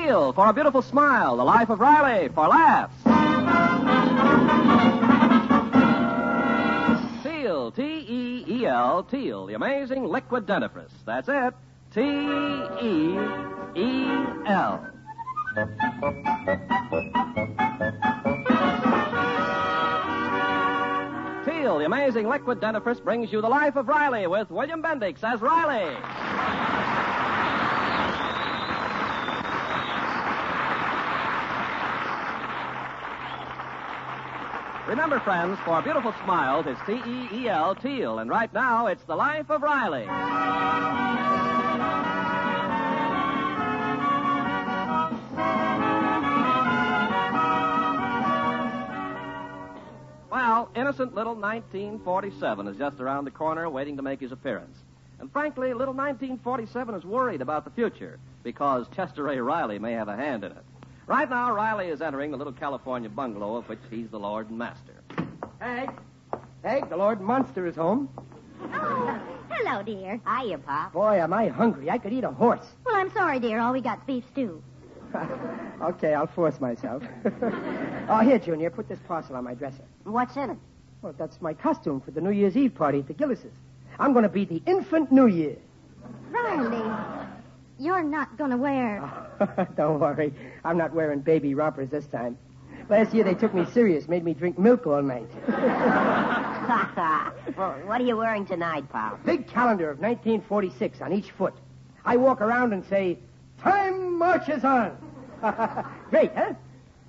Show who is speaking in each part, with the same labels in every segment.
Speaker 1: Teal for a beautiful smile. The Life of Riley for laughs. Teal, T-E-E-L, Teal, the amazing liquid dentifrice. That's it. T-E-E-L. Teal, the amazing liquid dentifrice, brings you The Life of Riley with William Bendix as Riley. Remember, friends, for beautiful smiles, it's T-E-E-L, Teal. And right now, it's The Life of Riley. Well, innocent little 1947 is just around the corner waiting to make his appearance. And frankly, little 1947 is worried about the future because Chester A. Riley may have a hand in it. Right now, Riley is entering the little California bungalow of which he's the lord and master.
Speaker 2: Hey, the Lord Monster is home.
Speaker 3: Oh, hello, dear.
Speaker 4: Hiya, Pop.
Speaker 2: Boy, am I hungry. I could eat a horse.
Speaker 3: Well, I'm sorry, dear. All we got's beef stew.
Speaker 2: Okay, I'll force myself. Oh, here, Junior, put this parcel on my dresser.
Speaker 4: What's in it?
Speaker 2: Well, that's my costume for the New Year's Eve party at the Gillis's. I'm going to be the infant New Year.
Speaker 3: Riley, you're not going to wear...
Speaker 2: Oh, don't worry. I'm not wearing baby rompers this time. Last year they took me serious, made me drink milk all night.
Speaker 4: Well, what are you wearing tonight, Pop?
Speaker 2: Big calendar of 1946 on each foot. I walk around and say, time marches on. Great, huh?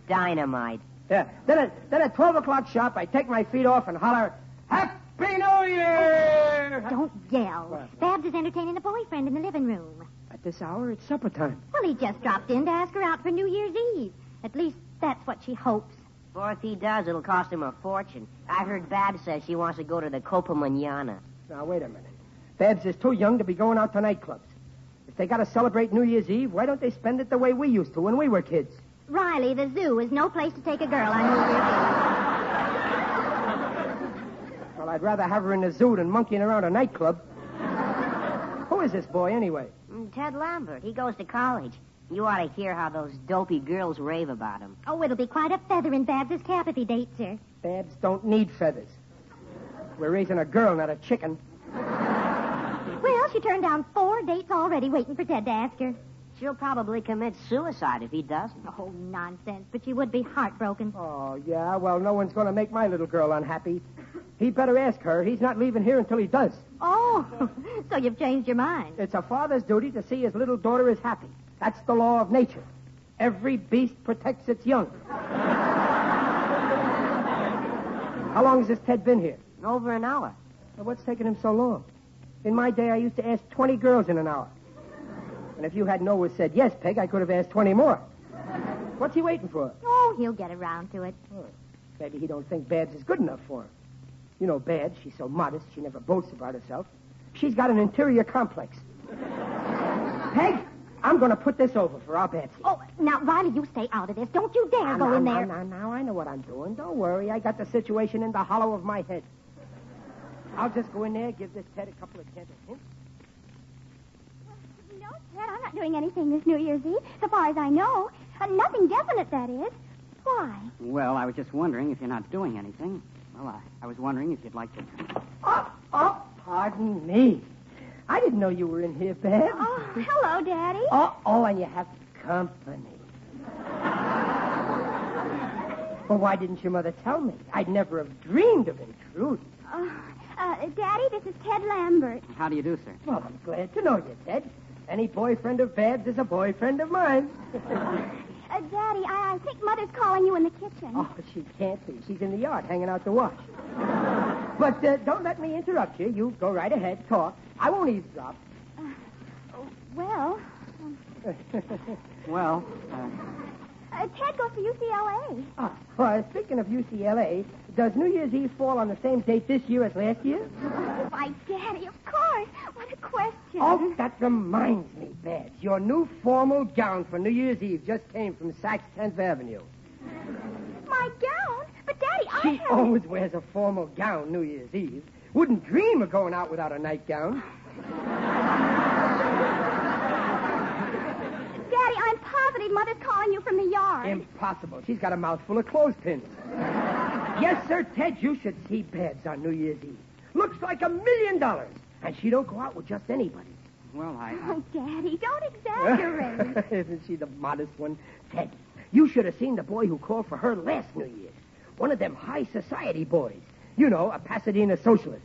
Speaker 4: Dynamite.
Speaker 2: Yeah. Then at 12 o'clock sharp, I take my feet off and holler, Happy New Year!
Speaker 3: Don't yell.
Speaker 2: What?
Speaker 3: Babs is entertaining a boyfriend in the living room.
Speaker 2: At this hour, it's supper time.
Speaker 3: Well, he just dropped in to ask her out for New Year's Eve. At least that's what she hopes.
Speaker 4: Or if he does, it'll cost him a fortune. I heard Babs says she wants to go to the Copa Manana.
Speaker 2: Now, wait a minute. Babs is too young to be going out to nightclubs. If they got to celebrate New Year's Eve, why don't they spend it the way we used to when we were kids?
Speaker 3: Riley, the zoo is no place to take a girl on New Year's
Speaker 2: Well, I'd rather have her in the zoo than monkeying around a nightclub. Who is this boy, anyway?
Speaker 4: Ted Lambert. He goes to college. You ought to hear how those dopey girls rave about him.
Speaker 3: Eve. Oh, it'll be quite a feather in Babs's cap if he dates her.
Speaker 2: Babs don't need feathers. We're raising a girl, not a chicken.
Speaker 3: Well, she turned down 4 dates already waiting for Ted to ask her.
Speaker 4: She'll probably commit suicide if he doesn't.
Speaker 3: Oh, nonsense. But she would be heartbroken.
Speaker 2: Oh, yeah? Well, no one's going to make my little girl unhappy. He'd better ask her. He's not leaving here until he does.
Speaker 3: Oh, so you've changed your mind.
Speaker 2: It's a father's duty to see his little daughter is happy. That's the law of nature. Every beast protects its young. How long has this Ted been here?
Speaker 4: Over an hour.
Speaker 2: Well, what's taking him so long? In my day, I used to ask 20 girls in an hour. And if you hadn't always said yes, Peg, I could have asked 20 more. What's he waiting for?
Speaker 3: Oh, he'll get around to it.
Speaker 2: Oh, maybe he don't think Babs is good enough for him. You know Babs, she's so modest, she never boasts about herself. She's got an interior complex. Peg, I'm going to put this over for our Babsy.
Speaker 3: Oh, now, Riley, you stay out of this. Don't you dare go in there.
Speaker 2: Now, I know what I'm doing. Don't worry. I got the situation in the hollow of my head. I'll just go in there, give this Ted a couple of gentle hints.
Speaker 3: No, Ted, I'm not doing anything this New Year's Eve, so far as I know. Nothing definite, that is. Why?
Speaker 5: Well, I was just wondering if you're not doing anything. Well, I was wondering if you'd like to...
Speaker 2: Oh, pardon me. I didn't know you were in here, Babs.
Speaker 3: Oh, hello, Daddy.
Speaker 2: And you have company. Well, why didn't your mother tell me? I'd never have dreamed of intruding.
Speaker 3: Daddy, this is Ted Lambert.
Speaker 5: How do you do, sir?
Speaker 2: Well, I'm glad to know you, Ted. Any boyfriend of Babs is a boyfriend of mine.
Speaker 3: Daddy, I think Mother's calling you in the kitchen.
Speaker 2: Oh, she can't be. She's in the yard hanging out the wash. But don't let me interrupt you. You go right ahead, talk. I won't eavesdrop.
Speaker 3: Well...
Speaker 5: Well,
Speaker 3: Ted goes to UCLA.
Speaker 2: Well, speaking of UCLA, does New Year's Eve fall on the same date this year as last year?
Speaker 3: Why, Daddy, of course. What a question.
Speaker 2: Oh, that reminds me, Babs. Your new formal gown for New Year's Eve just came from Saks 10th Avenue.
Speaker 3: My gown? But, Daddy,
Speaker 2: She always wears a formal gown New Year's Eve. Wouldn't dream of going out without a nightgown.
Speaker 3: Daddy, I'm positive Riley, Mother's calling you from the yard.
Speaker 2: Impossible. She's got a mouthful of clothespins. Yes, sir, Ted, you should see Babs on New Year's Eve. Looks like $1 million. And she don't go out with just anybody.
Speaker 5: Well,
Speaker 3: Oh, Daddy, don't exaggerate.
Speaker 2: Isn't she the modest one? Ted, you should have seen the boy who called for her last New Year's. One of them high society boys. You know, a Pasadena socialist.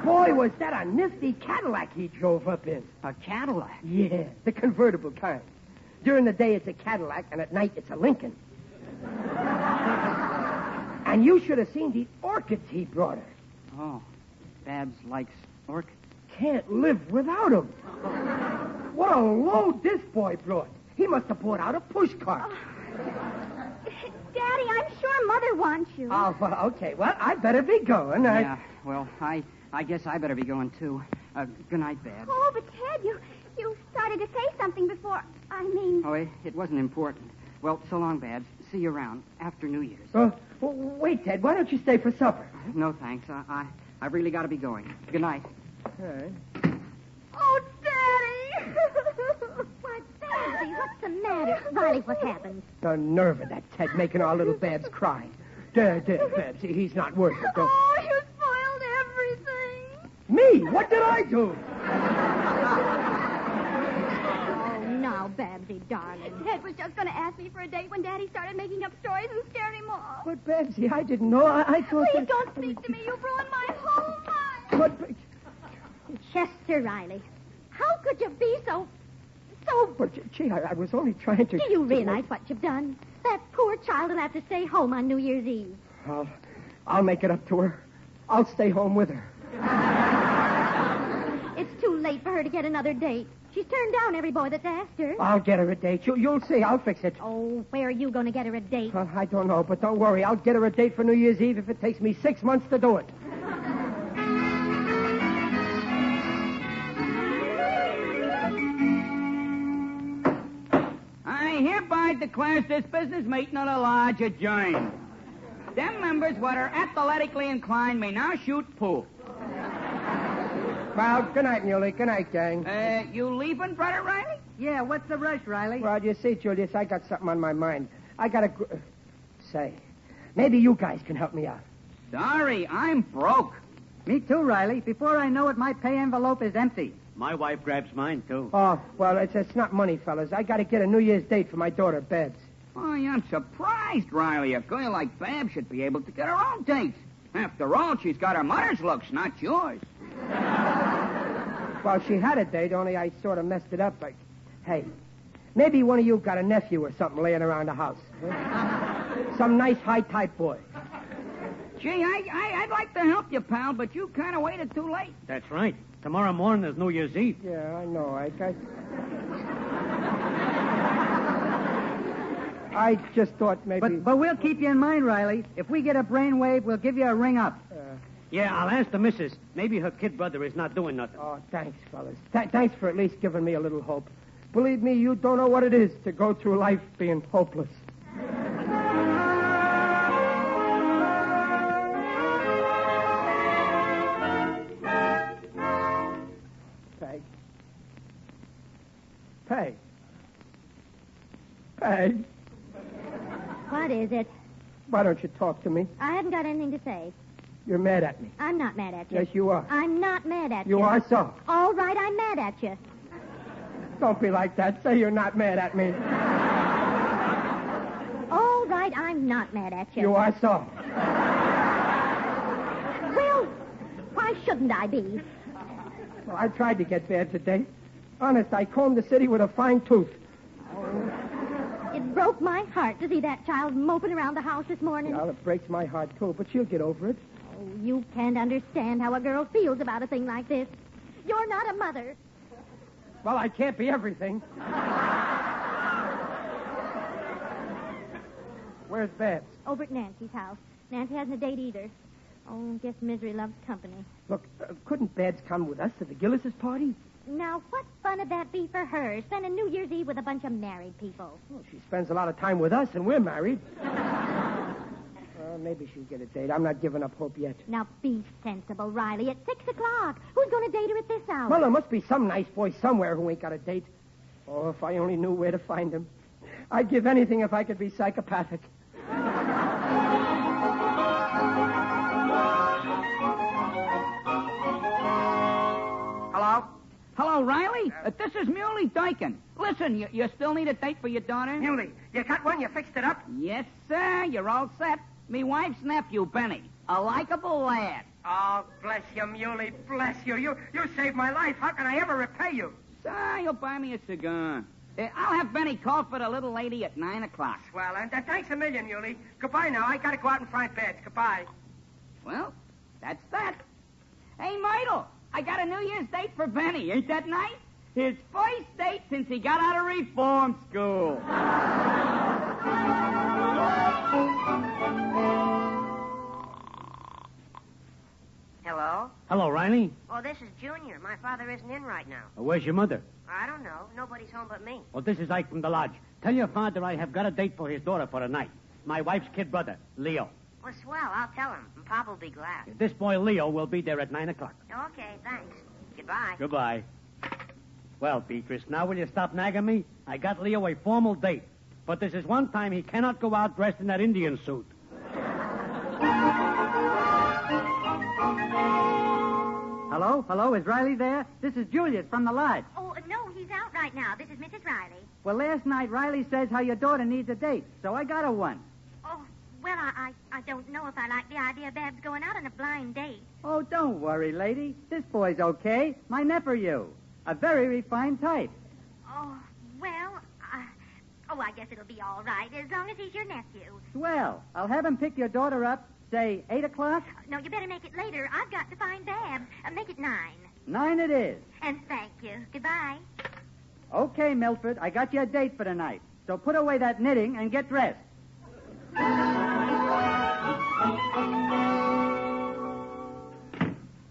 Speaker 2: Boy, was that a nifty Cadillac he drove up in.
Speaker 5: a Cadillac.
Speaker 2: Yeah, the convertible kind. During the day, it's a Cadillac, and at night, it's a Lincoln. And you should have seen the orchids he brought her.
Speaker 5: Oh, Babs likes orchids.
Speaker 2: Can't live without them. What a load this boy brought. He must have brought out a push cart.
Speaker 3: Daddy, I'm sure Mother wants you.
Speaker 2: Oh, well, okay. Well, I better be going.
Speaker 5: Yeah, well, I guess I better be going, too. Good night, Babs.
Speaker 3: Oh, but Ted, you started to say something before. I mean...
Speaker 5: Oh, it wasn't important. Well, so long, Babs. See you around after New Year's.
Speaker 2: Well, wait, Ted. Why don't you stay for supper?
Speaker 5: No, thanks. I really got to be going. Good night.
Speaker 2: All right.
Speaker 3: Oh, Daddy!
Speaker 6: Why, Babsy, what's the matter? Riley, what happened?
Speaker 2: The nerve of that Ted making our little Babs cry. There, Babs. He's not worth it. Don't...
Speaker 3: Oh, you spoiled everything.
Speaker 2: Me? What did I do?
Speaker 6: Oh, now, Babsy, darling.
Speaker 3: Ted was just going to ask me for a date when Daddy started making up stories and scared him off.
Speaker 2: But, Babsy, I didn't know. I thought
Speaker 3: Please
Speaker 2: that...
Speaker 3: don't speak to me. You've ruined my whole life.
Speaker 2: But,
Speaker 6: Chester Riley, how could you be so...
Speaker 2: gee, I was only trying to...
Speaker 6: Do you realize what you've done? That poor child will have to stay home on New Year's Eve.
Speaker 2: I'll make it up to her. I'll stay home with her.
Speaker 6: It's too late for her to get another date. She's turned down every boy that's asked her.
Speaker 2: I'll get her a date. You'll see. I'll fix it.
Speaker 6: Oh, where are you going to get her a date?
Speaker 2: Well, I don't know, but don't worry. I'll get her a date for New Year's Eve if it takes me 6 months to do it.
Speaker 7: I hereby declares this business meeting of the lodge adjourned. Them members what are athletically inclined may now shoot pool.
Speaker 2: Well, good night, Muley. Good night, gang.
Speaker 7: You leaving, Brother Riley?
Speaker 5: Yeah, what's the rush, Riley?
Speaker 2: Well, you see, Julius, I got something on my mind. I got to... Say, maybe you guys can help me out.
Speaker 7: Sorry, I'm broke.
Speaker 5: Me too, Riley. Before I know it, my pay envelope is empty.
Speaker 8: My wife grabs mine, too.
Speaker 2: Oh, well, it's not money, fellas. I got to get a New Year's date for my daughter, Babs.
Speaker 7: Oh, I'm surprised, Riley. A girl like Babs should be able to get her own dates. After all, she's got her mother's looks, not yours.
Speaker 2: Well, she had a date, only I sort of messed it up. But, hey, maybe one of you got a nephew or something laying around the house. Huh? Some nice high-type boy.
Speaker 7: Gee, I'd like to help you, pal, but you kind of waited too late.
Speaker 8: That's right. Tomorrow morning is New Year's Eve.
Speaker 2: Yeah, I know. I just thought maybe...
Speaker 5: But we'll keep you in mind, Riley. If we get a brainwave, we'll give you a ring up.
Speaker 8: Yeah, I'll ask the missus. Maybe her kid brother is not doing nothing.
Speaker 2: Oh, thanks, fellas. Thanks for at least giving me a little hope. Believe me, you don't know what it is to go through life being hopeless. Peg.
Speaker 6: What is it?
Speaker 2: Why don't you talk to me?
Speaker 6: I haven't got anything to say.
Speaker 2: You're mad at me.
Speaker 6: I'm not mad at you.
Speaker 2: Yes, you are.
Speaker 6: I'm not mad at you.
Speaker 2: You are so.
Speaker 6: All right, I'm mad at you.
Speaker 2: Don't be like that. Say you're not mad at me.
Speaker 6: All right, I'm not mad at you.
Speaker 2: You are so.
Speaker 6: Well, why shouldn't I be?
Speaker 2: Well, I tried to get bad today. Honest, I combed the city with a fine tooth.
Speaker 6: It broke my heart to see that child moping around the house this morning.
Speaker 2: Well, it breaks my heart, too, but she'll get over it.
Speaker 6: Oh, you can't understand how a girl feels about a thing like this. You're not a mother.
Speaker 2: Well, I can't be everything. Where's Babs?
Speaker 6: Over at Nancy's house. Nancy hasn't a date either. Oh, guess misery loves company.
Speaker 2: Look, couldn't Babs come with us to the Gillis's party?
Speaker 6: Now, what fun would that be for her, spending New Year's Eve with a bunch of married people?
Speaker 2: Well, she spends a lot of time with us, and we're married. Maybe she'll get a date. I'm not giving up hope yet.
Speaker 6: Now, be sensible, Riley. It's 6 o'clock. Who's going to date her at this hour?
Speaker 2: Well, there must be some nice boy somewhere who ain't got a date. Oh, if I only knew where to find him. I'd give anything if I could be psychopathic.
Speaker 7: Hello? Hello, Riley? This is Muley Dykin. Listen, you still need a date for your daughter?
Speaker 2: Muley, you got one? You fixed it up?
Speaker 7: Yes, sir. You're all set. Me wife's nephew, Benny. A likable lad.
Speaker 2: Oh, bless you, Muley. Bless you. You saved my life. How can I ever repay you?
Speaker 7: Sir, you'll buy me a cigar. I'll have Benny call for the little lady at 9 o'clock.
Speaker 2: Well, and thanks a million, Muley. Goodbye now. I gotta go out and find beds. Goodbye.
Speaker 7: Well, that's that. Hey, Myrtle, I got a New Year's date for Benny. Ain't that nice? His first date since he got out of reform school.
Speaker 4: Hello?
Speaker 8: Hello, Riley.
Speaker 4: Oh, this is Junior. My father isn't in right now.
Speaker 8: Where's your mother?
Speaker 4: I don't know. Nobody's home but me.
Speaker 8: Well, this is Ike from the lodge. Tell your father I have got a date for his daughter for tonight. My wife's kid brother, Leo.
Speaker 4: Well, swell. I'll tell him. And Pop will be glad.
Speaker 8: This boy, Leo, will be there at 9 o'clock.
Speaker 4: Okay, thanks. Goodbye.
Speaker 8: Goodbye. Well, Beatrice, now will you stop nagging me? I got Leo a formal date. But this is one time he cannot go out dressed in that Indian suit.
Speaker 5: Hello, is Riley there? This is Julius from the lodge.
Speaker 6: Oh, no, he's out right now. This is Mrs. Riley.
Speaker 5: Well, last night Riley says how your daughter needs a date, so I got her one.
Speaker 6: Oh, well, I don't know if I like the idea of Babs going out on a blind date.
Speaker 5: Oh, don't worry, lady. This boy's okay. My nephew. A very refined type.
Speaker 6: Oh, well, I guess it'll be all right, as long as he's your nephew.
Speaker 5: Swell. I'll have him pick your daughter up, say, 8 o'clock?
Speaker 6: No, you better make it later. I've got to find Babs. Make it 9.
Speaker 5: 9 it is.
Speaker 6: And thank you. Goodbye.
Speaker 5: Okay, Milford, I got you a date for tonight. So put away that knitting and get dressed.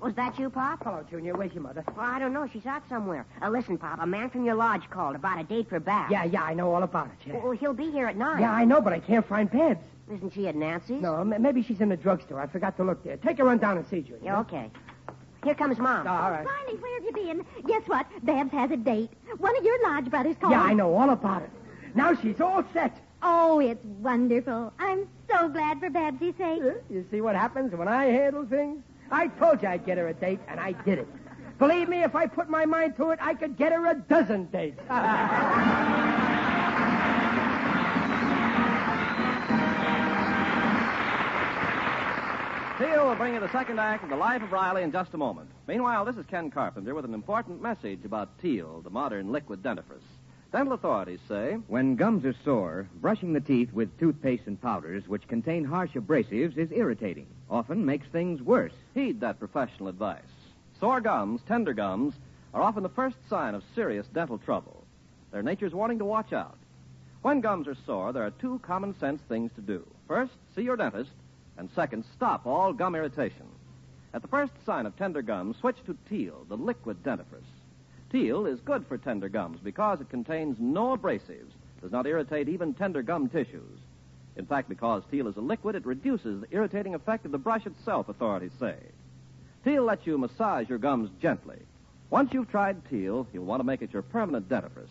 Speaker 4: Was that you, Pop?
Speaker 2: Hello, Junior. Where's your mother?
Speaker 4: Well, I don't know. She's out somewhere. Listen, Pop, a man from your lodge called about a date for Babs.
Speaker 2: Yeah, I know all about it, yeah.
Speaker 4: Well, he'll be here at 9.
Speaker 2: Yeah, I know, but I can't find Babs.
Speaker 4: Isn't she at Nancy's?
Speaker 2: No, maybe she's in the drugstore. I forgot to look there. Take her run down and see, Junior.
Speaker 4: Yeah, okay. Here comes Mom.
Speaker 2: Oh, all right.
Speaker 6: Riley, where have you been? Guess what? Babs has a date. One of your lodge brothers called.
Speaker 2: Yeah, I know all about it. Now she's all set.
Speaker 6: Oh, it's wonderful. I'm so glad for Babsy's sake.
Speaker 2: You see what happens when I handle things? I told you I'd get her a date, and I did it. Believe me, if I put my mind to it, I could get her a dozen dates.
Speaker 1: Theo will bring you the second act of The Life of Riley in just a moment. Meanwhile, this is Ken Carpenter with an important message about Teal, the modern liquid dentifrice. Dental authorities say,
Speaker 9: when gums are sore, brushing the teeth with toothpaste and powders which contain harsh abrasives is irritating, often makes things worse.
Speaker 1: heed that professional advice. Sore gums, tender gums, are often the first sign of serious dental trouble. They're nature's warning to watch out. When gums are sore, there are 2 common sense things to do. First, see your dentist, and second, stop all gum irritation. At the first sign of tender gums, switch to Teal, the liquid dentifrice. Teal is good for tender gums because it contains no abrasives, does not irritate even tender gum tissues. In fact, because Teal is a liquid, it reduces the irritating effect of the brush itself, authorities say. Teal lets you massage your gums gently. Once you've tried Teal, you'll want to make it your permanent dentifrice.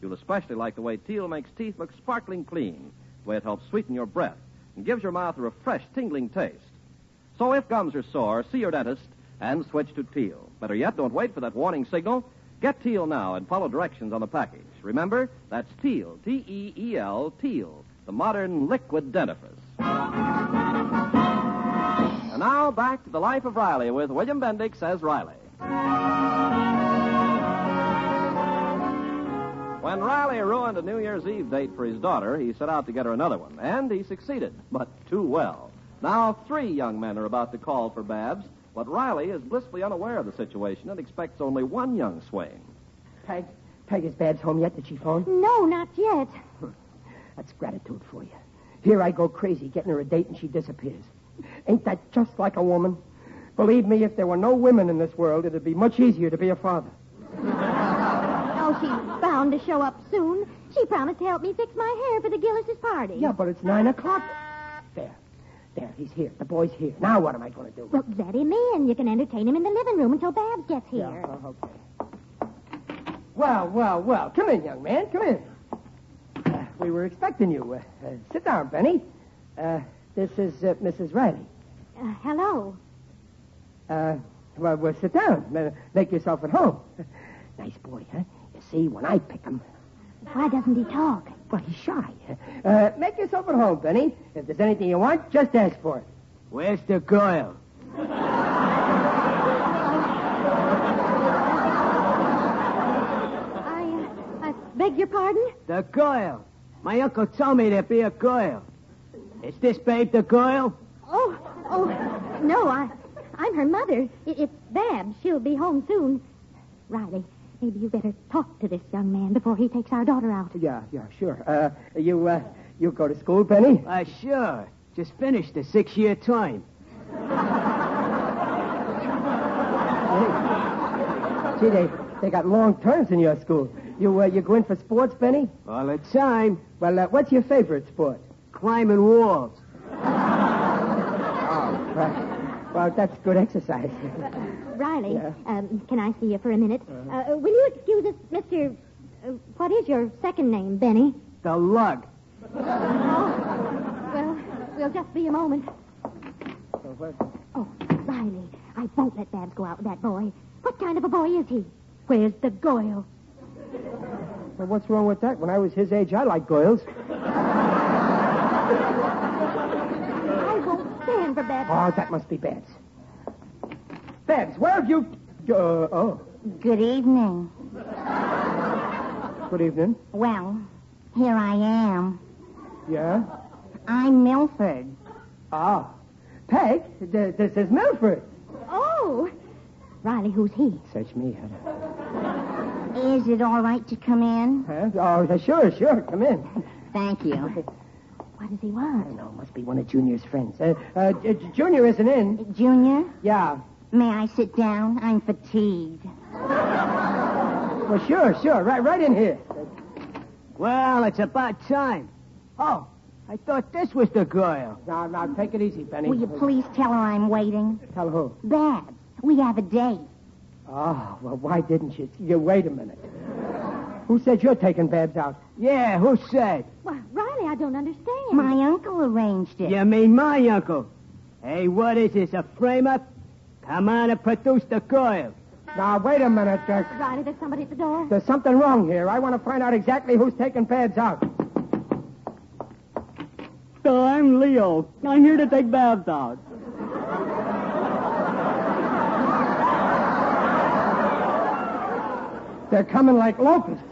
Speaker 1: You'll especially like the way Teal makes teeth look sparkling clean, the way it helps sweeten your breath and gives your mouth a refreshed, tingling taste. So if gums are sore, see your dentist and switch to Teal. Better yet, don't wait for that warning signal. Get Teal now and follow directions on the package. Remember, that's Teal, T-E-E-L, Teal, the modern liquid dentifrice. And now back to The Life of Riley with William Bendix as Riley. When Riley ruined a New Year's Eve date for his daughter, he set out to get her another one, and he succeeded, but too well. Now 3 young men are about to call for Babs, but Riley is blissfully unaware of the situation and expects only one young swain.
Speaker 2: Peg, is Babs home yet? Did she phone?
Speaker 6: No, not yet.
Speaker 2: That's gratitude for you. Here I go crazy getting her a date and she disappears. Ain't that just like a woman? Believe me, if there were no women in this world, it'd be much easier to be a father.
Speaker 6: Oh, she's bound to show up soon. She promised to help me fix my hair for the Gillis' party.
Speaker 2: Yeah, but it's 9 o'clock. There, he's here. The boy's here. Now what am I going to do?
Speaker 6: Well, let him in. You can entertain him in the living room until Babs gets here.
Speaker 2: Yeah, okay. Well. Come in, young man. Come in. We were expecting you. Sit down, Benny. This is Mrs. Riley.
Speaker 6: Hello.
Speaker 2: Well, sit down. Make yourself at home. Nice boy, huh? You see, when I pick him...
Speaker 6: Why doesn't he talk?
Speaker 2: Well, he's shy. Make yourself at home, Benny. If there's anything you want, just ask for it.
Speaker 7: Where's the girl?
Speaker 6: I beg your pardon?
Speaker 7: The girl. My uncle told me there'd be a girl. Is this babe the girl?
Speaker 6: Oh, no, I'm her mother. It's Babs. She'll be home soon. Riley, maybe you better talk to this young man before he takes our daughter out.
Speaker 2: Yeah, sure. You go to school, Benny?
Speaker 7: Sure. Just finished the 6-year term.
Speaker 2: Gee, they got long terms in your school. You go in for sports, Benny?
Speaker 7: All the time.
Speaker 2: Well, what's your favorite sport?
Speaker 7: Climbing walls.
Speaker 2: Well, that's good exercise.
Speaker 6: Riley,
Speaker 2: Yeah?
Speaker 6: Can I see you for a minute? Will you excuse us, Mr. What is your second name, Benny?
Speaker 7: The lug.
Speaker 6: Well, we'll just be a moment. Oh, Riley, I won't let Babs go out with that boy. What kind of a boy is he? Where's the girl?
Speaker 2: Well, what's wrong with that? When I was his age, I liked girls.
Speaker 6: I won't stand for Babs.
Speaker 2: Oh, that must be Babs. Babs, where have you...
Speaker 10: Good evening.
Speaker 2: Good evening.
Speaker 10: Well, here I am.
Speaker 2: Yeah?
Speaker 10: I'm Milford.
Speaker 2: Ah. Peg, this is Milford.
Speaker 6: Oh! Riley, who's he?
Speaker 2: Search me.
Speaker 10: Is it all right to come in?
Speaker 2: Huh? Oh, sure. Come in.
Speaker 10: Thank you.
Speaker 6: What does he want?
Speaker 2: No, must be one of Junior's friends. Junior isn't in.
Speaker 10: Junior,
Speaker 2: Yeah.
Speaker 10: may I sit down? I'm fatigued.
Speaker 2: Well, sure. Right in here.
Speaker 7: Well, it's about time. Oh, I thought this was the girl.
Speaker 2: Now, take it easy, Benny.
Speaker 10: Will you please tell her I'm waiting?
Speaker 2: Tell who?
Speaker 10: Babs, we have a date.
Speaker 2: Oh, well, why didn't you? Wait a minute. Who said you're taking Babs out?
Speaker 7: Yeah, who said?
Speaker 6: Well, Riley, I don't understand.
Speaker 10: My uncle arranged it.
Speaker 7: You mean my uncle? Hey, what is this, a frame-up? Come on and produce the girl.
Speaker 2: Now, wait a minute, Dirk.
Speaker 6: Riley, there's somebody at the door.
Speaker 2: There's something wrong here. I want to find out exactly who's taking Babs out.
Speaker 5: I'm Leo. I'm here to take Babs out.
Speaker 2: They're coming like locusts.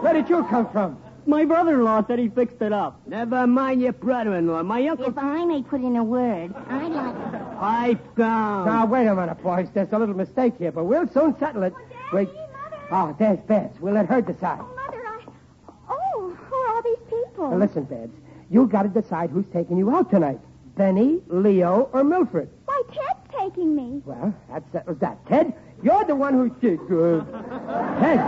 Speaker 2: Where did you come from?
Speaker 5: My brother-in-law said he fixed it up.
Speaker 7: Never mind your brother-in-law. My uncle...
Speaker 10: If I may put in a word, I'd like...
Speaker 7: Pipe down.
Speaker 2: Now, wait a minute, boys. There's a little mistake here, but we'll soon settle it. Wait. Oh, there's Babs. We'll let her decide.
Speaker 3: Mother, who are all these people?
Speaker 2: Now, listen, Babs. You got to decide who's taking you out tonight. Benny, Leo, or Milford.
Speaker 3: Why, Ted's taking me.
Speaker 2: Well, that settles that. Ted, you're the one who did good. Ted,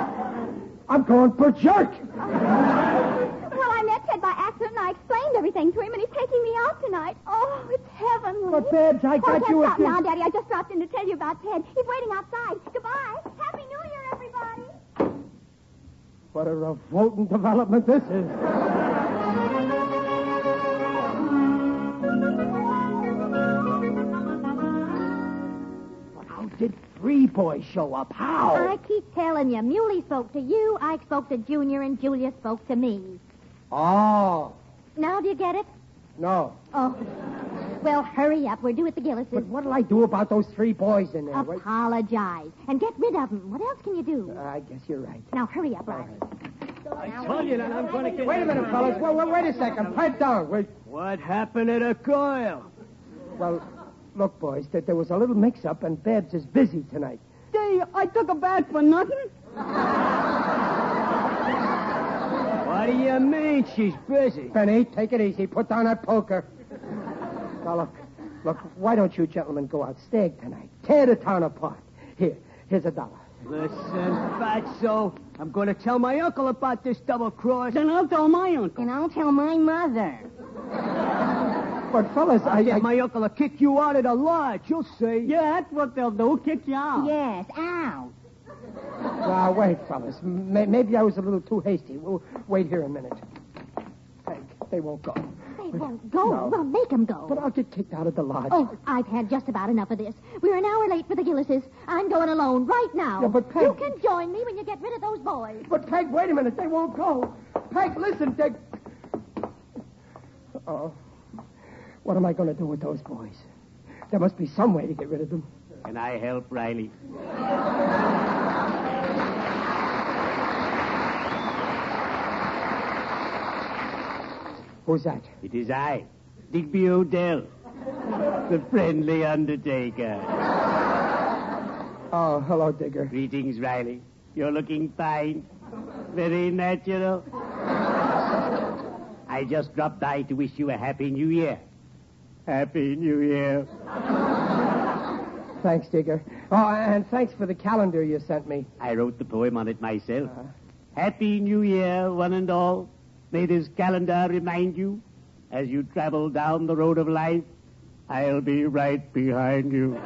Speaker 2: I'm going for jerk.
Speaker 3: Well, I met Ted by accident, and I explained everything to him, and he's taking me out tonight. Oh, it's heavenly.
Speaker 2: But, Babs, I got you a...
Speaker 3: Stop now, Daddy. I just dropped in to tell you about Ted. He's waiting outside. Goodbye. Happy New Year, everybody.
Speaker 2: What a revolting development this is. But how did three boys show up? How?
Speaker 6: I keep telling you, Muley spoke to you, I spoke to Junior, and Julia spoke to me.
Speaker 2: Oh,
Speaker 6: Now do you get it?
Speaker 2: no.
Speaker 6: Oh. Well, hurry up. We're due at the Gillises.
Speaker 2: But what'll I do about those three boys in there? Wait-
Speaker 6: Apologize. And get rid of them. What else can you do?
Speaker 2: I guess you're right.
Speaker 6: Now, hurry up, Riley.
Speaker 8: I told you that I'm going to get...
Speaker 2: Wait a minute, fellas. Wait a second. Pipe down. Wait.
Speaker 7: What happened to the girl?
Speaker 2: Well, look, boys, that there was a little mix-up, and Babs is busy tonight.
Speaker 5: Say, I took a bath for nothing?
Speaker 7: What do you mean she's busy?
Speaker 2: Benny, take it easy. Put down that poker. Now, look, why don't you gentlemen go out stag tonight? Tear the town apart. Here's $1.
Speaker 7: Listen, fatso, I'm going to tell my uncle about this double cross.
Speaker 5: Then I'll tell my uncle.
Speaker 10: And I'll tell my mother.
Speaker 2: But, fellas, I
Speaker 11: get my uncle to kick you out of the lodge. You'll see.
Speaker 5: Yeah, that's what they'll do. Kick you out.
Speaker 10: Yes, out.
Speaker 2: Now, wait, fellas. Maybe I was a little too hasty. We'll wait here a minute. Peg, they won't go.
Speaker 6: They won't go.
Speaker 2: No.
Speaker 6: Well, make them go.
Speaker 2: But I'll get kicked out of the lodge.
Speaker 6: Oh, I've had just about enough of this. We're an hour late for the Gillises. I'm going alone right now.
Speaker 2: Yeah, but Peg...
Speaker 6: You can join me when you get rid of those boys.
Speaker 2: But, Peg, wait a minute. They won't go. Peg, listen, Peg. Oh, what am I going to do with those boys? There must be some way to get rid of them.
Speaker 8: Can I help, Riley?
Speaker 2: Who's that?
Speaker 8: It is I, Digby Odell, the friendly undertaker.
Speaker 2: Oh, hello, Digger.
Speaker 8: Greetings, Riley. You're looking fine. Very natural. I just dropped by to wish you a Happy New Year. Happy New Year.
Speaker 2: Thanks, Digger. Oh, and thanks for the calendar you sent me.
Speaker 8: I wrote the poem on it myself. Happy New Year, one and all. May this calendar remind you, as you travel down the road of life, I'll be right behind you.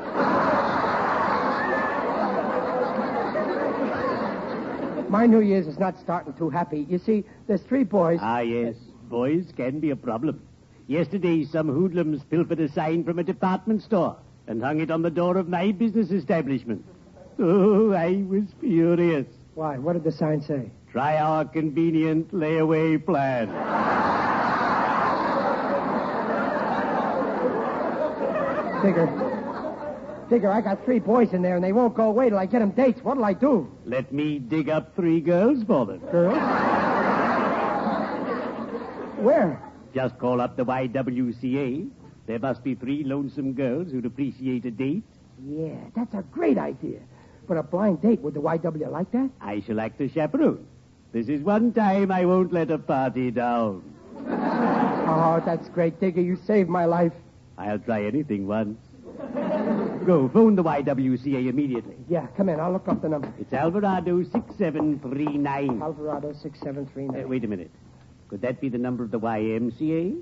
Speaker 2: My New Year's is not starting too happy. You see, there's 3 boys.
Speaker 8: Ah, yes. Boys can be a problem. Yesterday, some hoodlums pilfered a sign from a department store and hung it on the door of my business establishment. Oh, I was furious.
Speaker 2: Why? What did the sign say?
Speaker 8: Try our convenient layaway plan.
Speaker 2: Digger, I got 3 boys in there, and they won't go away till I get them dates. What'll I do?
Speaker 8: Let me dig up 3 girls for them.
Speaker 2: Girls? Where?
Speaker 8: Just call up the YWCA. There must be 3 lonesome girls who'd appreciate a date.
Speaker 2: Yeah, that's a great idea. But a blind date, would the YW like that?
Speaker 8: I shall act as chaperone. This is one time I won't let a party down.
Speaker 2: Oh, that's great, Digger. You saved my life.
Speaker 8: I'll try anything once. Go, phone the YWCA immediately.
Speaker 2: Yeah, come in. I'll look up the number.
Speaker 8: It's Alvarado 6739.
Speaker 2: Alvarado 6739.
Speaker 8: Wait a minute. Could that be the number of the YMCA?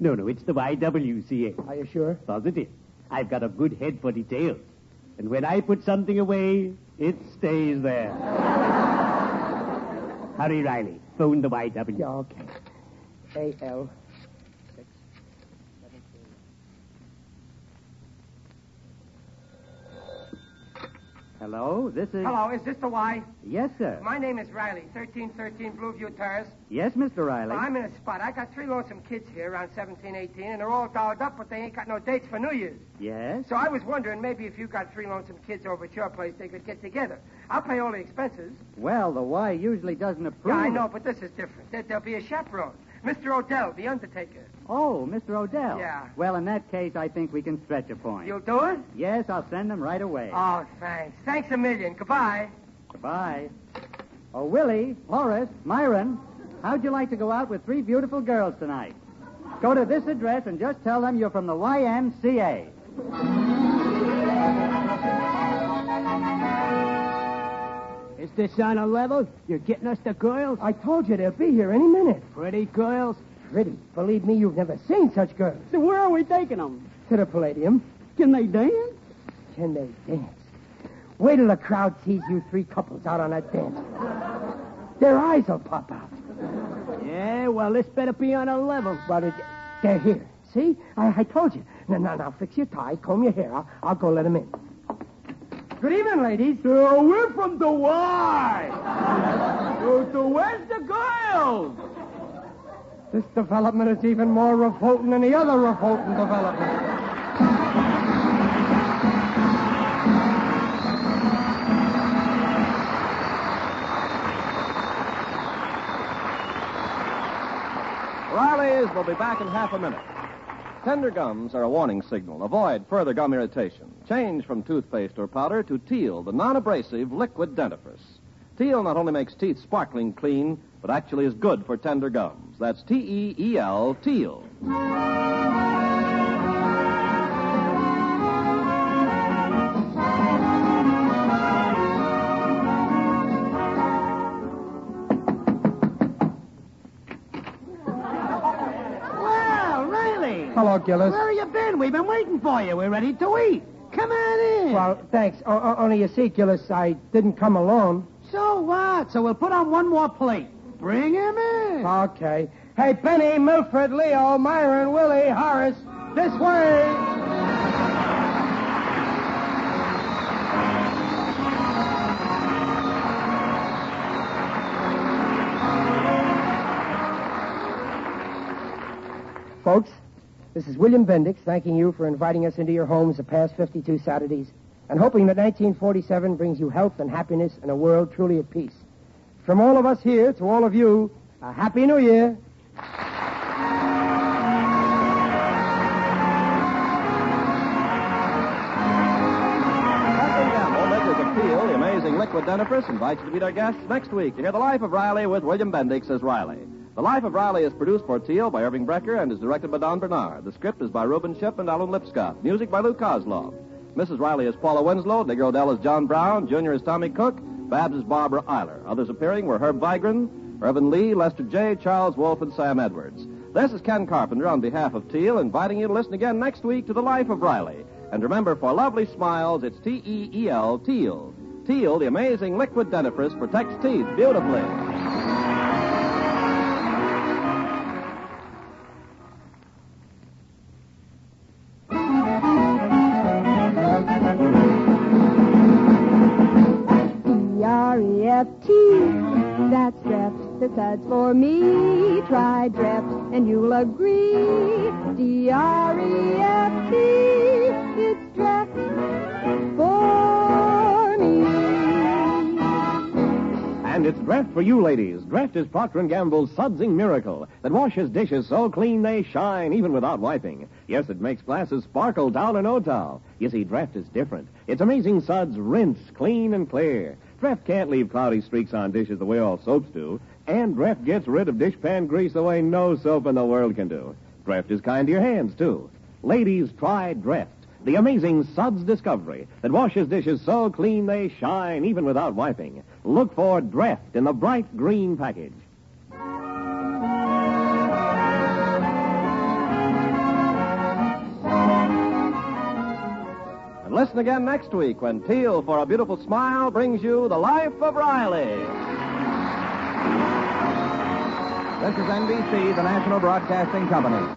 Speaker 8: No, it's the YWCA.
Speaker 2: Are you sure?
Speaker 8: Positive. I've got a good head for details. And when I put something away, it stays there. Hurry, Riley. Phone the YW.
Speaker 2: Yeah, okay. AL 6.
Speaker 5: Hello, this is...
Speaker 2: Hello, is this the Y?
Speaker 5: Yes, sir.
Speaker 2: My name is Riley, 1313 Blueview Terrace.
Speaker 5: Yes, Mr. Riley.
Speaker 2: Well, I'm in a spot. I got 3 lonesome kids here around 17, 18, and they're all dolled up, but they ain't got no dates for New Year's.
Speaker 5: Yes?
Speaker 2: So I was wondering, maybe if you got 3 lonesome kids over at your place, they could get together. I'll pay all the expenses.
Speaker 5: Well, the Y usually doesn't approve.
Speaker 2: Yeah, I know, but this is different. There'll be a chaperone. Mr. Odell, the undertaker.
Speaker 5: Oh, Mr. Odell.
Speaker 2: Yeah.
Speaker 5: Well, in that case, I think we can stretch a point.
Speaker 2: You'll do it?
Speaker 5: Yes, I'll send them right away.
Speaker 2: Oh, thanks. Thanks a million. Goodbye.
Speaker 5: Goodbye. Oh, Willie, Horace, Myron, how'd you like to go out with 3 beautiful girls tonight? Go to this address and just tell them you're from the YMCA.
Speaker 11: Is this on a level? You're getting us the girls?
Speaker 2: I told you they'll be here any minute.
Speaker 11: Pretty girls?
Speaker 2: Pretty. Believe me, you've never seen such girls.
Speaker 5: So where are we taking them?
Speaker 2: To the Palladium.
Speaker 5: Can they dance?
Speaker 2: Can they dance? Wait till the crowd sees you 3 couples out on that dance floor. Their eyes will pop out.
Speaker 11: Yeah, well, this better be on a level.
Speaker 2: But they're here. See? I told you. Now, fix your tie, comb your hair. I'll go let them in. Good evening, ladies.
Speaker 11: We're from the Y. So where's the girls?
Speaker 2: This development is even more revolting than the other revolting development.
Speaker 1: Riley's will be back in half a minute. Tender gums are a warning signal. Avoid further gum irritation. Change from toothpaste or powder to Teal, the non-abrasive liquid dentifrice. Teal not only makes teeth sparkling clean, but actually is good for tender gums. That's T-E-E-L, Teal.
Speaker 2: Hello, Gillis.
Speaker 11: Where have you been? We've been waiting for you. We're ready to eat. Come on in.
Speaker 2: Well, thanks. Only you see, Gillis, I didn't come alone.
Speaker 11: So what? So we'll put on one more plate. Bring him in.
Speaker 2: Okay. Hey, Penny, Milford, Leo, Myron, Willie, Horace, this way. Folks, this is William Bendix thanking you for inviting us into your homes the past 52 Saturdays and hoping that 1947 brings you health and happiness and a world truly at peace. From all of us here to all of you, a Happy New Year.
Speaker 1: Captain Gamble, makers of Peel, the amazing liquid dentifrice, invites you to meet our guests next week to hear The Life of Riley with William Bendix as Riley. The Life of Riley is produced for Teal by Irving Brecker and is directed by Don Bernard. The script is by Reuben Ship and Alan Lipscott. Music by Lou Kozlov. Mrs. Riley is Paula Winslow. Negro Dell is John Brown. Junior is Tommy Cook. Babs is Barbara Eiler. Others appearing were Herb Vigran, Irvin Lee, Lester J., Charles Wolfe, and Sam Edwards. This is Ken Carpenter on behalf of Teal, inviting you to listen again next week to The Life of Riley. And remember, for lovely smiles, it's T-E-E-L, Teal. Teal, the amazing liquid dentifrice, protects teeth beautifully.
Speaker 12: D-R-E-F-T, that's Dreft, the suds for me. Try Dreft and you'll agree. D-R-E-F-T, it's Dreft for me.
Speaker 13: And it's Dreft for you, ladies. Dreft is Procter & Gamble's sudsing miracle that washes dishes so clean they shine even without wiping. Yes, it makes glasses sparkle down in no towel. You see, Dreft is different. Its amazing suds rinse clean and clear. Dreft can't leave cloudy streaks on dishes the way all soaps do. And Dreft gets rid of dishpan grease the way no soap in the world can do. Dreft is kind to your hands, too. Ladies, try Dreft, the amazing suds discovery that washes dishes so clean they shine even without wiping. Look for Dreft in the bright green package.
Speaker 1: And listen again next week when Teal, for a Beautiful Smile, brings you The Life of Riley.
Speaker 9: This is NBC, the National Broadcasting Company.